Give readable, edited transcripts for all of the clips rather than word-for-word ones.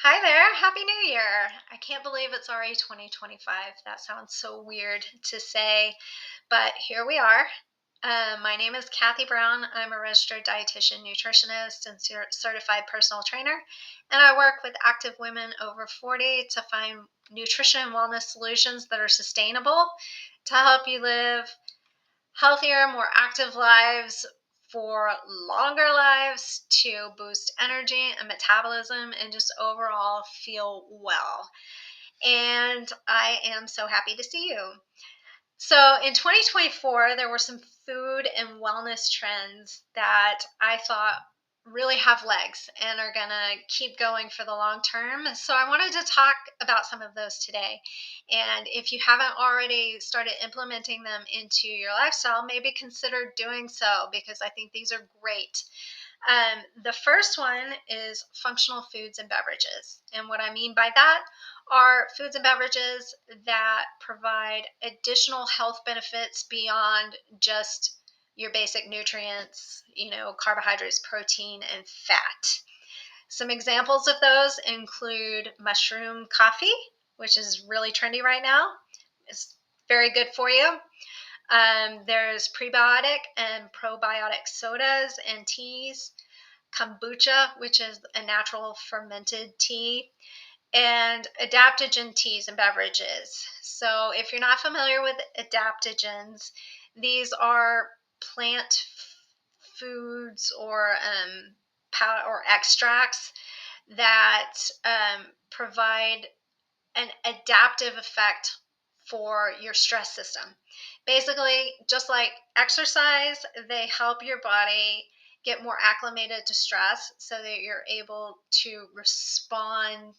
Hi there. Happy New Year. I can't believe it's already 2025. That sounds so weird to say, but here we are. My name is Kathy Brown. I'm a registered dietitian, nutritionist, and certified personal trainer. And I work with active women over 40 to find nutrition and wellness solutions that are sustainable to help you live healthier, more active lives for longer lives to boost energy and metabolism and just overall feel well. And I am so happy to see you. So in 2024, there were some food and wellness trends that I thought really have legs and are going to keep going for the long term. So I wanted to talk about some of those today. And if you haven't already started implementing them into your lifestyle, maybe consider doing so because I think these are great. The first one is functional foods and beverages. And what I mean by that are foods and beverages that provide additional health benefits beyond just your basic nutrients, carbohydrates, protein, and fat. Some examples of those include mushroom coffee, which is really trendy right now. It's very good for you. There's prebiotic and probiotic sodas and teas, kombucha, which is a natural fermented tea, and adaptogen teas and beverages. So, if you're not familiar with adaptogens, these are plant foods or extracts that provide an adaptive effect for your stress system. Basically, just like exercise, they help your body get more acclimated to stress so that you're able to respond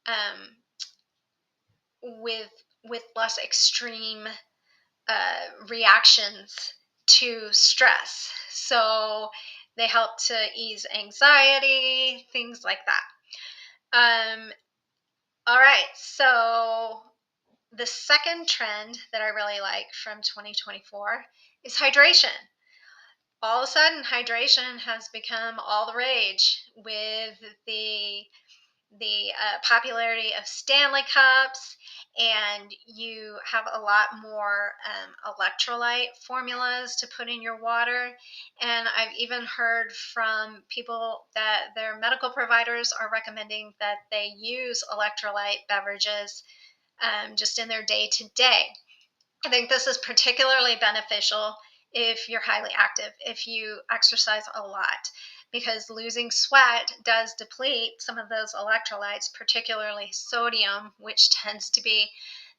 um, with less extreme reactions to stress. So they help to ease anxiety, things like that. All right, so the second trend that I really like from 2024 is hydration. All of a sudden, hydration has become all the rage with the popularity of Stanley cups, and you have a lot more electrolyte formulas to put in your water. And I've even heard from people that their medical providers are recommending that they use electrolyte beverages just in their day to day. I think this is particularly beneficial if you're highly active, if you exercise a lot, because losing sweat does deplete some of those electrolytes, particularly sodium, which tends to be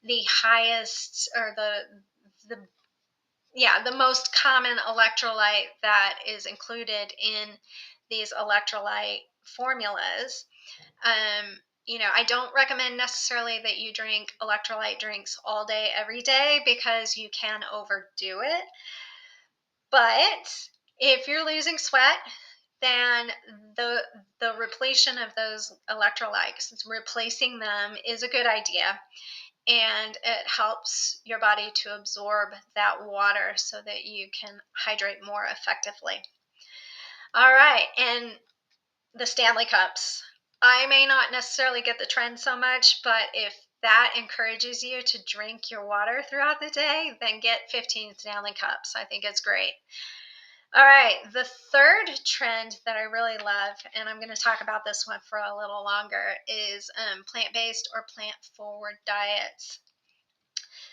the highest or the yeah, the most common electrolyte that is included in these electrolyte formulas. I don't recommend necessarily that you drink electrolyte drinks all day, every day, because you can overdo it. But if you're losing sweat, then the repletion of those electrolytes, replacing them, is a good idea. And it helps your body to absorb that water so that you can hydrate more effectively. All right, and the Stanley Cups. I may not necessarily get the trend so much, but if that encourages you to drink your water throughout the day, then get 15 Stanley Cups. I think it's great. All right, the third trend that I really love, and I'm going to talk about this one for a little longer, is plant-based or plant-forward diets.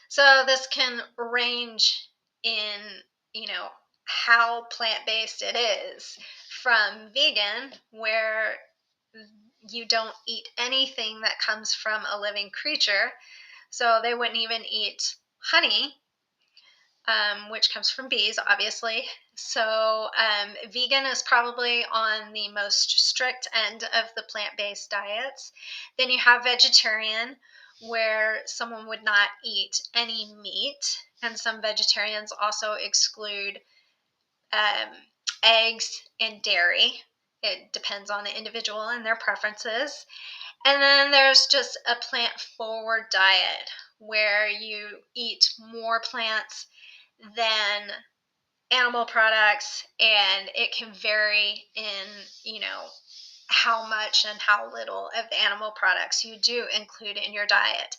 So this can range in, how plant-based it is, from vegan, where you don't eat anything that comes from a living creature. So they wouldn't even eat honey, which comes from bees, obviously. So vegan is probably on the most strict end of the plant-based diets. Then you have vegetarian, where someone would not eat any meat, and some vegetarians also exclude um, eggs and dairy. It depends on the individual and their preferences. And then there's just a plant forward diet where you eat more plants than animal products, and it can vary in, how much and how little of the animal products you do include in your diet.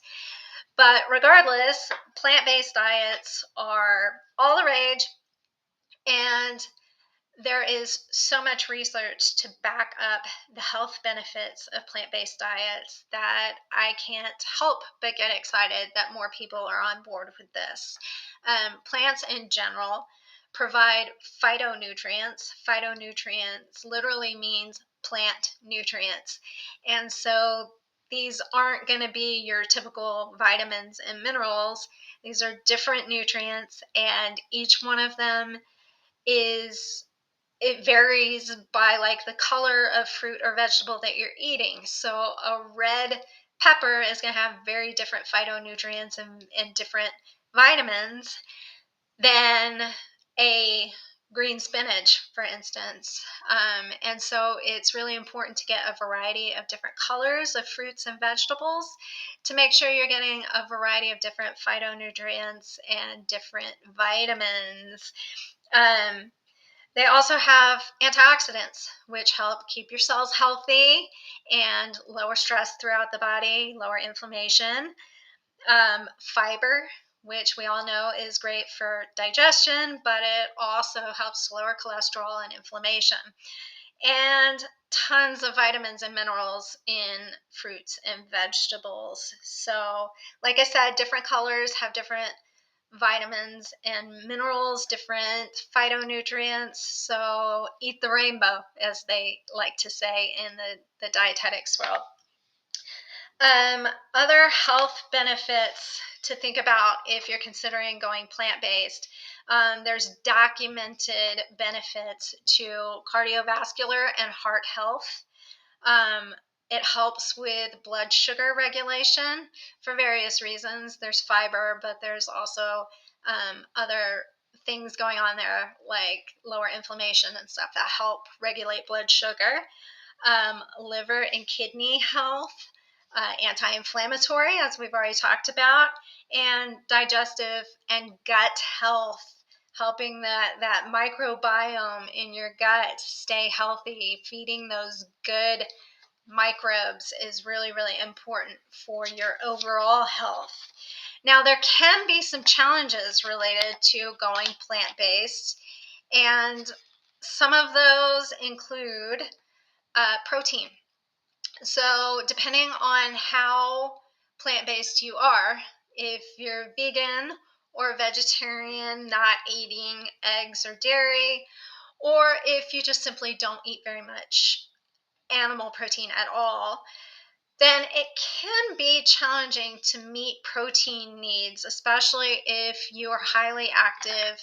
But regardless, plant-based diets are all the rage, and there is so much research to back up the health benefits of plant-based diets that I can't help but get excited that more people are on board with this. Plants in general provide phytonutrients. Phytonutrients literally means plant nutrients. And so these aren't going to be your typical vitamins and minerals. These are different nutrients, and each one of them it varies by like the color of fruit or vegetable that you're eating. So a red pepper is going to have very different phytonutrients and different vitamins than a green spinach, for instance. And so it's really important to get a variety of different colors of fruits and vegetables to make sure you're getting a variety of different phytonutrients and different vitamins. They also have antioxidants, which help keep your cells healthy and lower stress throughout the body, lower inflammation. Fiber, which we all know is great for digestion, but it also helps lower cholesterol and inflammation. And tons of vitamins and minerals in fruits and vegetables. So, like I said, different colors have different vitamins and minerals, different phytonutrients. So eat the rainbow, as they like to say in the dietetics world. Other health benefits to think about if you're considering going plant-based. There's documented benefits to cardiovascular and heart health. It helps with blood sugar regulation for various reasons. There's fiber, but there's also other things going on there like lower inflammation and stuff that help regulate blood sugar. Liver and kidney health, anti-inflammatory, as we've already talked about, and digestive and gut health, helping that microbiome in your gut stay healthy. Feeding those good microbes is really, really important for your overall health. Now, there can be some challenges related to going plant-based, and some of those include protein. So, depending on how plant-based you are, if you're vegan or vegetarian, not eating eggs or dairy, or if you just simply don't eat very much animal protein at all, then it can be challenging to meet protein needs, especially if you are highly active.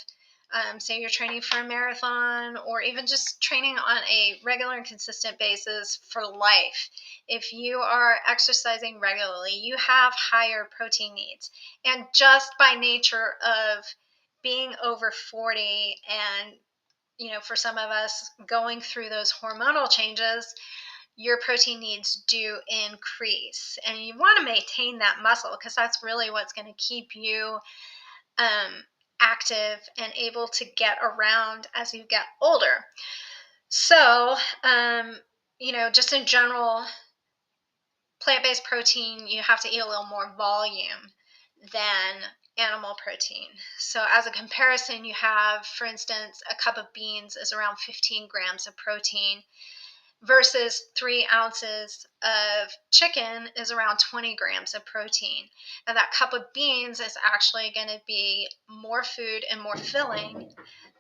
Say you're training for a marathon or even just training on a regular and consistent basis for life. If you are exercising regularly, you have higher protein needs. And just by nature of being over 40 and for some of us going through those hormonal changes, your protein needs do increase. And you want to maintain that muscle because that's really what's going to keep you active and able to get around as you get older. So, just in general, plant-based protein, you have to eat a little more volume than animal protein. So as a comparison, you have, for instance, a cup of beans is around 15 grams of protein versus 3 ounces of chicken is around 20 grams of protein. Now that cup of beans is actually going to be more food and more filling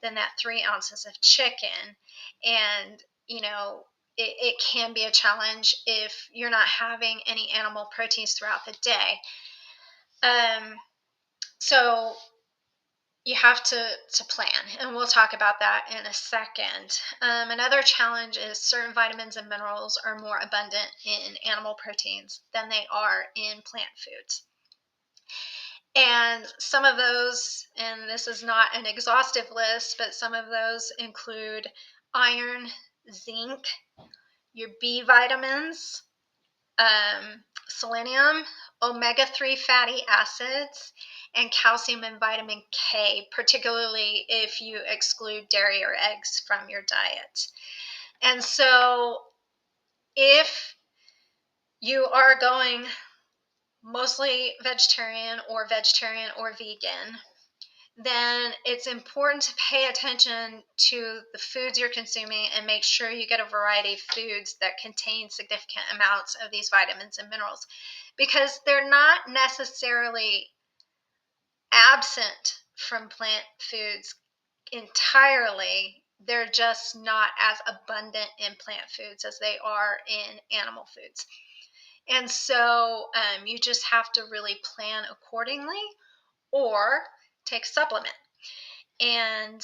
than that 3 ounces of chicken. And, it can be a challenge if you're not having any animal proteins throughout the day. So you have to plan, and we'll talk about that in a second. Another challenge is certain vitamins and minerals are more abundant in animal proteins than they are in plant foods. And some of those, and this is not an exhaustive list, but some of those include iron, zinc, your B vitamins, selenium, omega-3 fatty acids, and calcium and vitamin K, particularly if you exclude dairy or eggs from your diet. And so, if you are going mostly vegetarian or vegan, then it's important to pay attention to the foods you're consuming and make sure you get a variety of foods that contain significant amounts of these vitamins and minerals, because they're not necessarily absent from plant foods entirely. They're just not as abundant in plant foods as they are in animal foods. And so you just have to really plan accordingly or take a supplement. And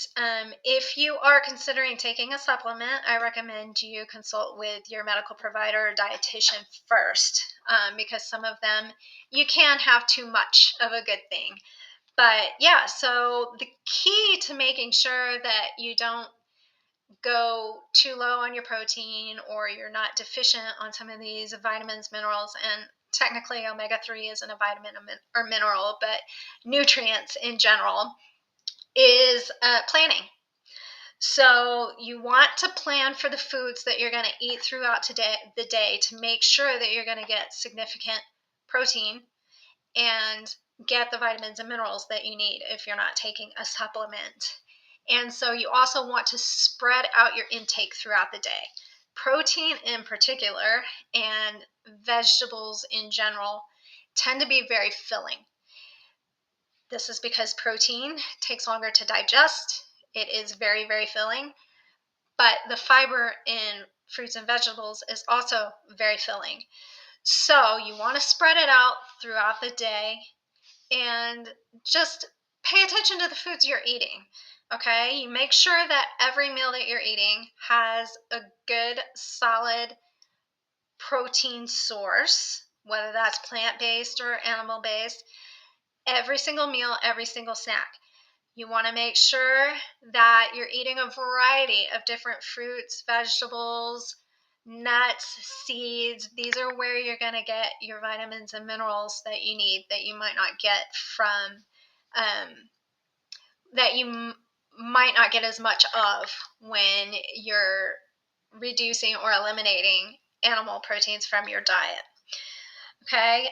if you are considering taking a supplement, I recommend you consult with your medical provider or dietitian first, because some of them you can have too much of a good thing. But yeah, so the key to making sure that you don't go too low on your protein or you're not deficient on some of these vitamins, minerals, and technically omega-3 isn't a vitamin or mineral, but nutrients in general, is planning. So you want to plan for the foods that you're going to eat throughout the day to make sure that you're going to get significant protein and get the vitamins and minerals that you need if you're not taking a supplement. And so you also want to spread out your intake throughout the day. Protein in particular and vegetables in general tend to be very filling. This is because protein takes longer to digest. It is very, very filling, but the fiber in fruits and vegetables is also very filling. So you want to spread it out throughout the day and just pay attention to the foods you're eating. Okay, you make sure that every meal that you're eating has a good, solid protein source, whether that's plant-based or animal-based, every single meal, every single snack. You want to make sure that you're eating a variety of different fruits, vegetables, nuts, seeds. These are where you're going to get your vitamins and minerals that you need that you might not get from, that you might not get as much of when you're reducing or eliminating animal proteins from your diet. Okay,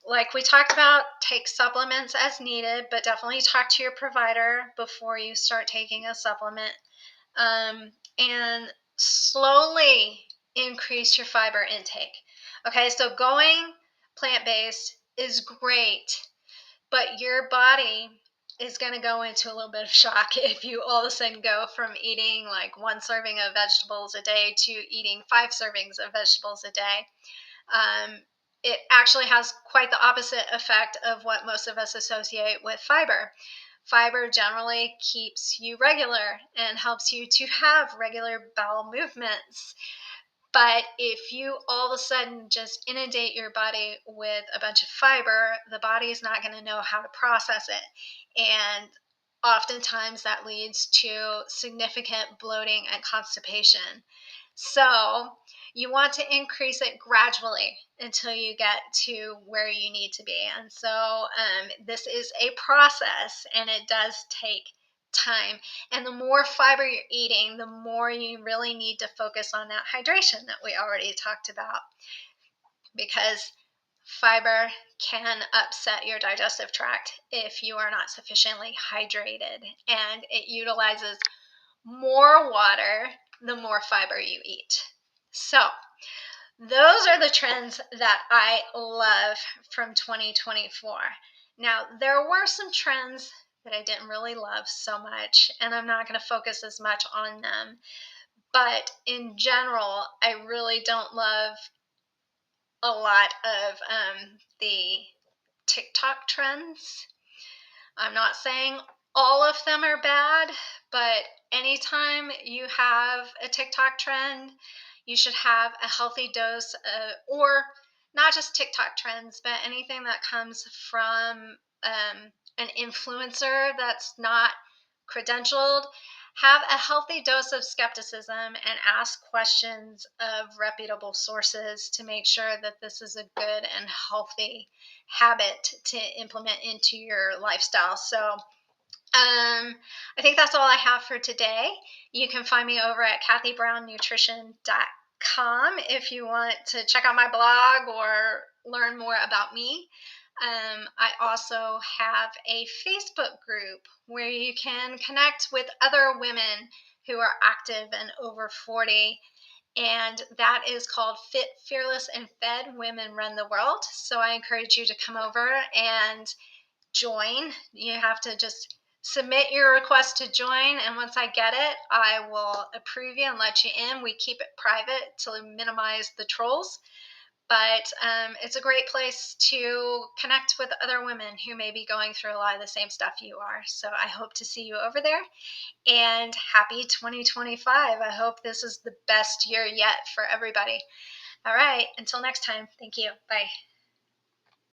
like we talked about, take supplements as needed, but definitely talk to your provider before you start taking a supplement. And slowly increase your fiber intake. Okay, so going plant-based is great, but your body is going to go into a little bit of shock if you all of a sudden go from eating like 1 serving of vegetables a day to eating 5 servings of vegetables a day. It actually has quite the opposite effect of what most of us associate with fiber. Fiber generally keeps you regular and helps you to have regular bowel movements. But if you all of a sudden just inundate your body with a bunch of fiber, the body is not going to know how to process it. And oftentimes that leads to significant bloating and constipation. So you want to increase it gradually until you get to where you need to be. And so this is a process and it does take time. And the more fiber you're eating, the more you really need to focus on that hydration that we already talked about, because fiber can upset your digestive tract if you are not sufficiently hydrated, and it utilizes more water the more fiber you eat. So those are the trends that I love from 2024. Now, there were some trends that I didn't really love so much, and I'm not going to focus as much on them. But in general, I really don't love a lot of the TikTok trends. I'm not saying all of them are bad, but anytime you have a TikTok trend, you should have a healthy dose of, or not just TikTok trends, but anything that comes from an influencer that's not credentialed. Have a healthy dose of skepticism and ask questions of reputable sources to make sure that this is a good and healthy habit to implement into your lifestyle. So I think that's all I have for today. You can find me over at kathybrownnutrition.com if you want to check out my blog or learn more about me. I also have a Facebook group where you can connect with other women who are active and over 40. And that is called Fit, Fearless, and Fed Women Run the World. So I encourage you to come over and join. You have to just submit your request to join, and once I get it, I will approve you and let you in. We keep it private to minimize the trolls, but it's a great place to connect with other women who may be going through a lot of the same stuff you are. So I hope to see you over there, and happy 2025. I hope this is the best year yet for everybody. All right, until next time, thank you. Bye.